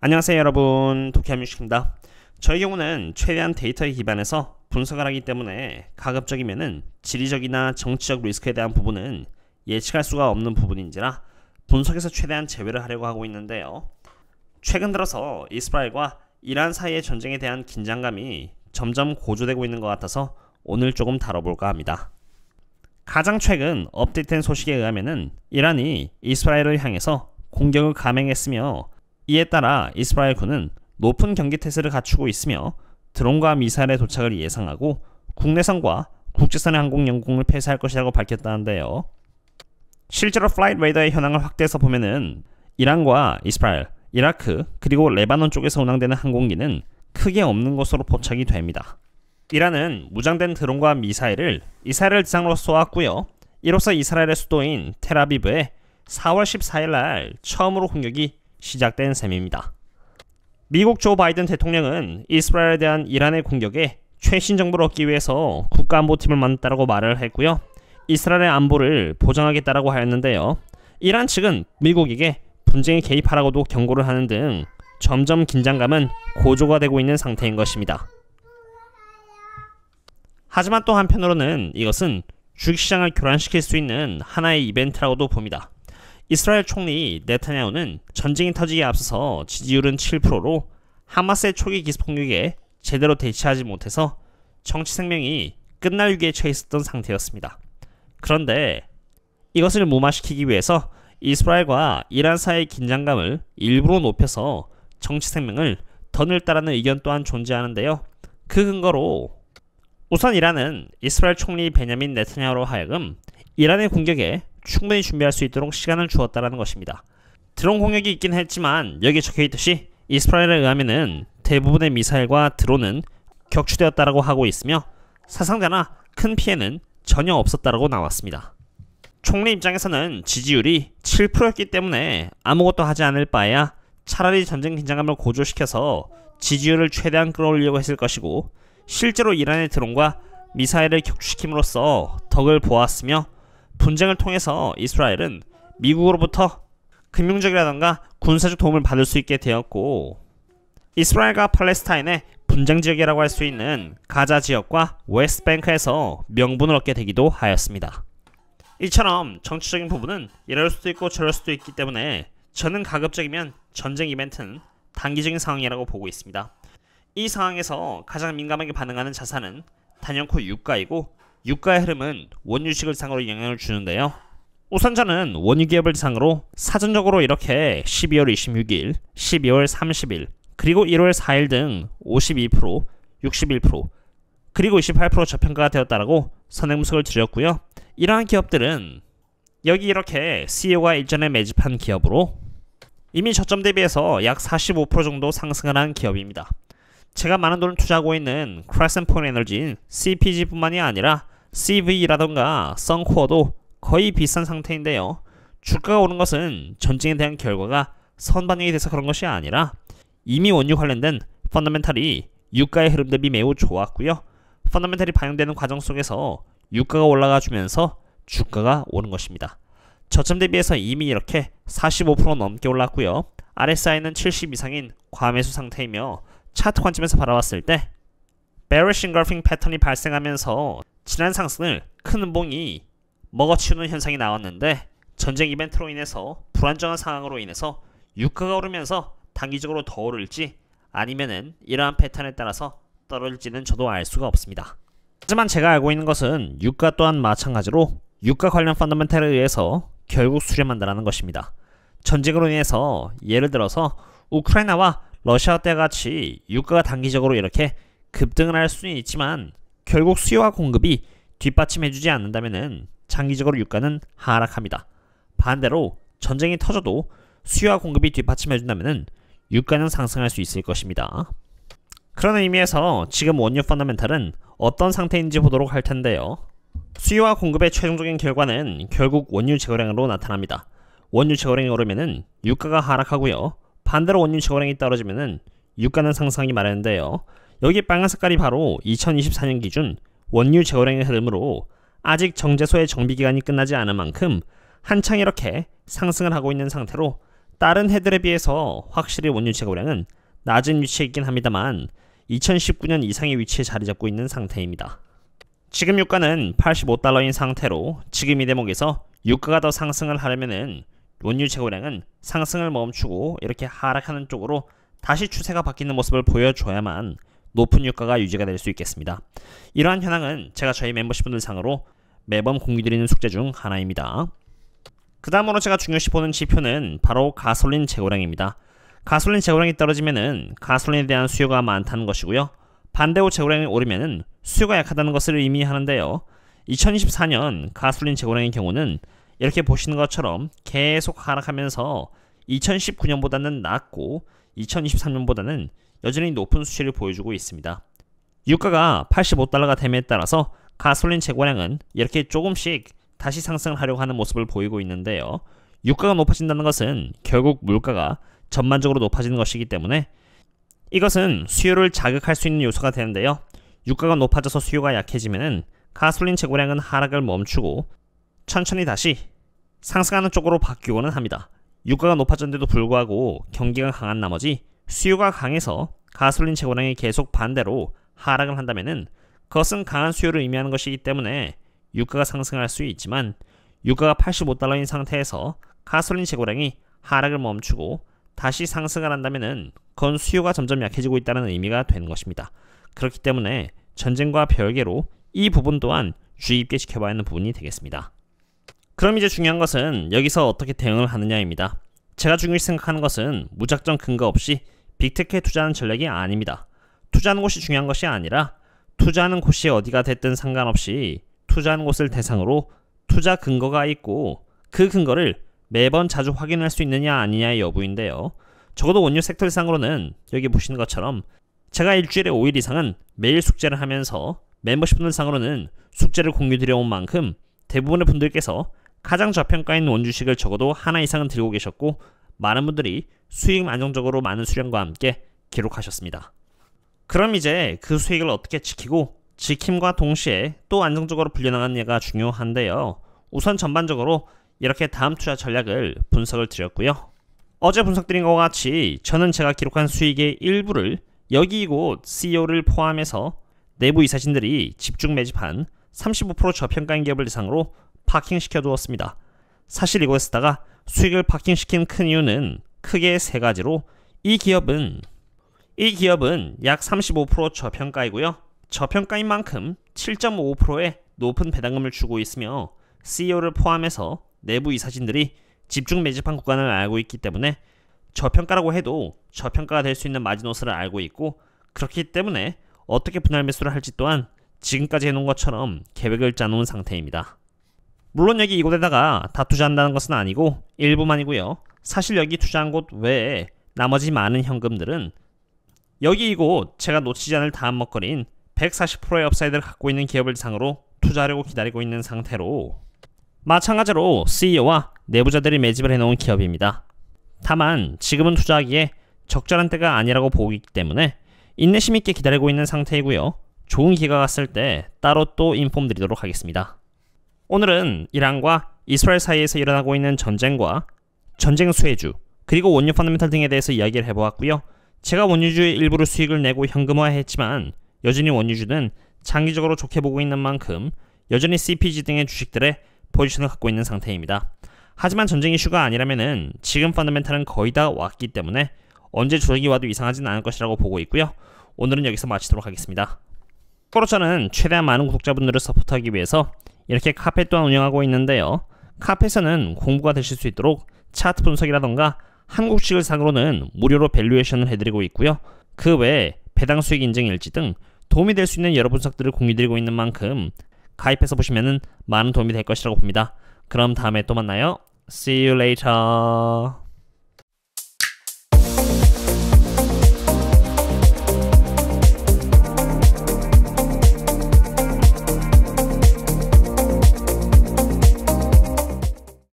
안녕하세요 여러분, 도쿄함유식입니다. 저의 경우는 최대한 데이터에 기반해서 분석을 하기 때문에 가급적이면은 지리적이나 정치적 리스크에 대한 부분은 예측할 수가 없는 부분인지라 분석에서 최대한 제외를 하려고 하고 있는데요. 최근 들어서 이스라엘과 이란 사이의 전쟁에 대한 긴장감이 점점 고조되고 있는 것 같아서 오늘 조금 다뤄볼까 합니다. 가장 최근 업데이트된 소식에 의하면은 이란이 이스라엘을 향해서 공격을 감행했으며, 이에 따라 이스라엘군은 높은 경계태세를 갖추고 있으며 드론과 미사일의 도착을 예상하고 국내선과 국제선의 항공영공을 폐쇄할 것이라고 밝혔다는데요. 실제로 플라이트 레이더의 현황을 확대해서 보면은 이란과 이스라엘, 이라크 그리고 레바논 쪽에서 운항되는 항공기는 크게 없는 것으로 포착이 됩니다. 이란은 무장된 드론과 미사일을 이스라엘을 대상으로 쏘았고요. 이로써 이스라엘의 수도인 텔아비브에 4월 14일 날 처음으로 공격이 시작된 셈입니다. 미국 조 바이든 대통령은 이스라엘에 대한 이란의 공격에 최신 정보를 얻기 위해서 국가안보팀을 만들었다고 말을 했고요. 이스라엘의 안보를 보장하겠다라고 하였는데요. 이란 측은 미국에게 분쟁에 개입하라고도 경고를 하는 등 점점 긴장감은 고조가 되고 있는 상태인 것입니다. 하지만 또 한편으로는 이것은 주식시장을 교란시킬 수 있는 하나의 이벤트라고도 봅니다. 이스라엘 총리 네타냐후는 전쟁이 터지기에 앞서서 지지율은 7%로 하마스의 초기 기습폭력에 제대로 대처하지 못해서 정치 생명이 끝날 위기에 처해 있었던 상태였습니다. 그런데 이것을 무마시키기 위해서 이스라엘과 이란 사이의 긴장감을 일부러 높여서 정치 생명을 더 늘다라는 의견 또한 존재하는데요. 그 근거로 우선 이란은 이스라엘 총리 베냐민 네타냐후로 하여금 이란의 공격에 충분히 준비할 수 있도록 시간을 주었다는 것입니다. 드론 공격이 있긴 했지만 여기에 적혀있듯이 이스라엘에 의하면은 대부분의 미사일과 드론은 격추되었다고 하고 있으며 사상자나 큰 피해는 전혀 없었다고 나왔습니다. 총리 입장에서는 지지율이 7%였기 때문에 아무것도 하지 않을 바에야 차라리 전쟁 긴장감을 고조시켜서 지지율을 최대한 끌어올리려고 했을 것이고, 실제로 이란의 드론과 미사일을 격추시킴으로써 덕을 보았으며, 분쟁을 통해서 이스라엘은 미국으로부터 금융적이라던가 군사적 도움을 받을 수 있게 되었고, 이스라엘과 팔레스타인의 분쟁 지역이라고 할 수 있는 가자 지역과 웨스트뱅크에서 명분을 얻게 되기도 하였습니다. 이처럼 정치적인 부분은 이럴 수도 있고 저럴 수도 있기 때문에 저는 가급적이면 전쟁 이벤트는 단기적인 상황이라고 보고 있습니다. 이 상황에서 가장 민감하게 반응하는 자산은 단연코 유가이고, 유가의 흐름은 원유 주식을 대상으로 영향을 주는데요. 우선 저는 원유 기업을 대상으로 사전적으로 이렇게 12월 26일, 12월 30일, 그리고 1월 4일 등 52%, 61%, 그리고 28% 저평가가 되었다라고 선행분석을 드렸고요. 이러한 기업들은 여기 이렇게 CEO가 일전에 매집한 기업으로 이미 저점 대비해서 약 45% 정도 상승을 한 기업입니다. 제가 많은 돈을 투자하고 있는 크레센트 포인트 에너지인 CPG뿐만이 아니라 CV라던가 썬코어도 거의 비슷한 상태인데요. 주가가 오른 것은 전쟁에 대한 결과가 선반영이 돼서 그런 것이 아니라 이미 원유 관련된 펀더멘탈이 유가의 흐름 대비 매우 좋았고요. 펀더멘탈이 반영되는 과정 속에서 유가가 올라가 주면서 주가가 오른 것입니다. 저점 대비해서 이미 이렇게 45% 넘게 올랐고요. RSI는 70 이상인 과매수 상태이며, 차트 관점에서 바라봤을 때 bearish engulfing 패턴이 발생하면서 지난 상승을 큰 음봉이 먹어치우는 현상이 나왔는데, 전쟁 이벤트로 인해서 불안정한 상황으로 인해서 유가가 오르면서 단기적으로 더 오를지 아니면은 이러한 패턴에 따라서 떨어질지는 저도 알 수가 없습니다. 하지만 제가 알고 있는 것은 유가 또한 마찬가지로 유가 관련 펀더멘탈에 의해서 결국 수렴한다는 것입니다. 전쟁으로 인해서 예를 들어서 우크라이나와 러시아 때 같이 유가가 단기적으로 이렇게 급등을 할 수는 있지만 결국 수요와 공급이 뒷받침해주지 않는다면 장기적으로 유가는 하락합니다. 반대로 전쟁이 터져도 수요와 공급이 뒷받침해준다면 유가는 상승할 수 있을 것입니다. 그런 의미에서 지금 원유 펀더멘탈은 어떤 상태인지 보도록 할 텐데요. 수요와 공급의 최종적인 결과는 결국 원유 재고량으로 나타납니다. 원유 재고량이 오르면 유가가 하락하고요. 반대로 원유 재고량이 떨어지면 유가는 상승하기 마련인데요. 여기 빨간 색깔이 바로 2024년 기준 원유 재고량의 흐름으로 아직 정제소의 정비기간이 끝나지 않은 만큼 한창 이렇게 상승을 하고 있는 상태로 다른 해들에 비해서 확실히 원유 재고량은 낮은 위치에 있긴 합니다만 2019년 이상의 위치에 자리 잡고 있는 상태입니다. 지금 유가는 85달러인 상태로 지금 이 대목에서 유가가 더 상승을 하려면은 원유 재고량은 상승을 멈추고 이렇게 하락하는 쪽으로 다시 추세가 바뀌는 모습을 보여줘야만 높은 유가가 유지가 될 수 있겠습니다. 이러한 현황은 제가 저희 멤버십분들 상으로 매번 공유드리는 숙제 중 하나입니다. 그 다음으로 제가 중요시 보는 지표는 바로 가솔린 재고량입니다. 가솔린 재고량이 떨어지면은 가솔린에 대한 수요가 많다는 것이고요. 반대로 재고량이 오르면은 수요가 약하다는 것을 의미하는데요. 2024년 가솔린 재고량의 경우는 이렇게 보시는 것처럼 계속 하락하면서 2019년보다는 낮고 2023년보다는 여전히 높은 수치를 보여주고 있습니다. 유가가 85달러가 됨에 따라서 가솔린 재고량은 이렇게 조금씩 다시 상승을 하려고 하는 모습을 보이고 있는데요. 유가가 높아진다는 것은 결국 물가가 전반적으로 높아지는 것이기 때문에 이것은 수요를 자극할 수 있는 요소가 되는데요. 유가가 높아져서 수요가 약해지면은 가솔린 재고량은 하락을 멈추고 천천히 다시 상승하는 쪽으로 바뀌고는 합니다. 유가가 높아졌는데도 불구하고 경기가 강한 나머지 수요가 강해서 가솔린 재고량이 계속 반대로 하락을 한다면은 그것은 강한 수요를 의미하는 것이기 때문에 유가가 상승할 수 있지만 유가가 85달러인 상태에서 가솔린 재고량이 하락을 멈추고 다시 상승을 한다면은 그건 수요가 점점 약해지고 있다는 의미가 되는 것입니다. 그렇기 때문에 전쟁과 별개로 이 부분 또한 주의 깊게 지켜봐야 하는 부분이 되겠습니다. 그럼 이제 중요한 것은 여기서 어떻게 대응을 하느냐입니다. 제가 중요시 생각하는 것은 무작정 근거 없이 빅테크에 투자하는 전략이 아닙니다. 투자하는 곳이 중요한 것이 아니라 투자하는 곳이 어디가 됐든 상관없이 투자하는 곳을 대상으로 투자 근거가 있고 그 근거를 매번 자주 확인할 수 있느냐 아니냐의 여부인데요. 적어도 원유 섹터상으로는 여기 보시는 것처럼 제가 일주일에 5일 이상은 매일 숙제를 하면서 멤버십 분들 상으로는 숙제를 공유드려온 만큼 대부분의 분들께서 가장 저평가인 원주식을 적어도 하나 이상은 들고 계셨고 많은 분들이 수익 안정적으로 많은 수량과 함께 기록하셨습니다. 그럼 이제 그 수익을 어떻게 지키고 지킴과 동시에 또 안정적으로 불려나가느냐가 중요한데요. 우선 전반적으로 이렇게 다음 투자 전략을 분석을 드렸고요. 어제 분석드린 것과 같이 저는 제가 기록한 수익의 일부를 여기 이곳 CEO를 포함해서 내부 이사진들이 집중 매집한 35% 저평가인 기업을 대상으로 파킹시켜 두었습니다. 사실 이곳에다가 수익을 파킹시킨 큰 이유는 크게 세 가지로 이 기업은 약 35% 저평가이고요. 저평가인 만큼 7.55%의 높은 배당금을 주고 있으며 CEO를 포함해서 내부 이사진들이 집중 매집한 구간을 알고 있기 때문에 저평가라고 해도 저평가가 될 수 있는 마지노선을 알고 있고 그렇기 때문에 어떻게 분할 매수를 할지 또한 지금까지 해놓은 것처럼 계획을 짜놓은 상태입니다. 물론 여기 이곳에다가 다 투자한다는 것은 아니고 일부만이고요. 사실 여기 투자한 곳 외에 나머지 많은 현금들은 여기 이곳 제가 놓치지 않을 다음 먹거리인 140%의 업사이드를 갖고 있는 기업을 대상으로 투자하려고 기다리고 있는 상태로 마찬가지로 CEO와 내부자들이 매집을 해놓은 기업입니다. 다만 지금은 투자하기에 적절한 때가 아니라고 보기 때문에 인내심 있게 기다리고 있는 상태이고요. 좋은 기회가 갔을 때 따로 또 인폼 드리도록 하겠습니다. 오늘은 이란과 이스라엘 사이에서 일어나고 있는 전쟁과 전쟁 수혜주 그리고 원유 펀더멘털 등에 대해서 이야기를 해보았고요. 제가 원유주의 일부를 수익을 내고 현금화했지만 여전히 원유주는 장기적으로 좋게 보고 있는 만큼 여전히 CPG 등의 주식들의 포지션을 갖고 있는 상태입니다. 하지만 전쟁 이슈가 아니라면은 지금 펀더멘털은 거의 다 왔기 때문에 언제 조정이 와도 이상하진 않을 것이라고 보고 있고요. 오늘은 여기서 마치도록 하겠습니다. 참고로 저는 최대한 많은 구독자분들을 서포트하기 위해서 이렇게 카페 또한 운영하고 있는데요. 카페에서는 공부가 되실 수 있도록 차트 분석이라던가 한국식을 상으로는 무료로 밸류에이션을 해드리고 있고요. 그 외에 배당 수익 인증 일지 등 도움이 될 수 있는 여러 분석들을 공유드리고 있는 만큼 가입해서 보시면 많은 도움이 될 것이라고 봅니다. 그럼 다음에 또 만나요. See you later.